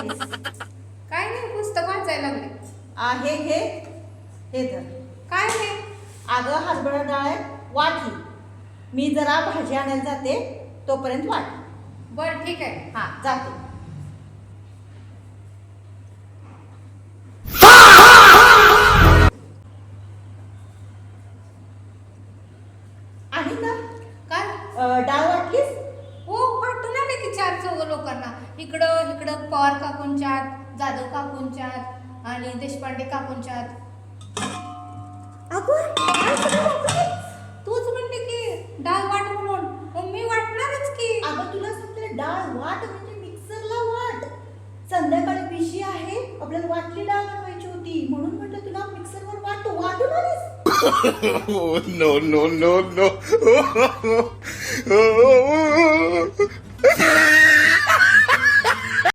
लागलीस? काय नाही, पुस्तक वाचायला लागले. आहे हे हे धर. काय हे? अगं हरभरा डाळ आहे, वाट ही. मी जरा भाजी आणायला जाते, तोपर्यंत वाट. बर ठीक आहे. हा जाते. आणि ना काय? डाळ वाटलीस? हो, वाटून आले की 4 लोकांना. इकडं इकडं पवार काकूंच्यात, जाधव काकूंच्यात आणि देशपांडे काकूंच्यात. अगं काय सगळं वाटलं? तूच म्हणते की डाळ वाट म्हणून, मग मी वाटणारच की. अगं तुला सांगते, डाळ वाट म्हणजे मिक्सरला वाट. संध्याकाळी पिशी आहे, आपल्याला वाटली डाळ बनवायची होती, म्हणून म्हटलं तुला मिक्सरवर वाटू. वाटून आलीस? Oh, no, no, no, no.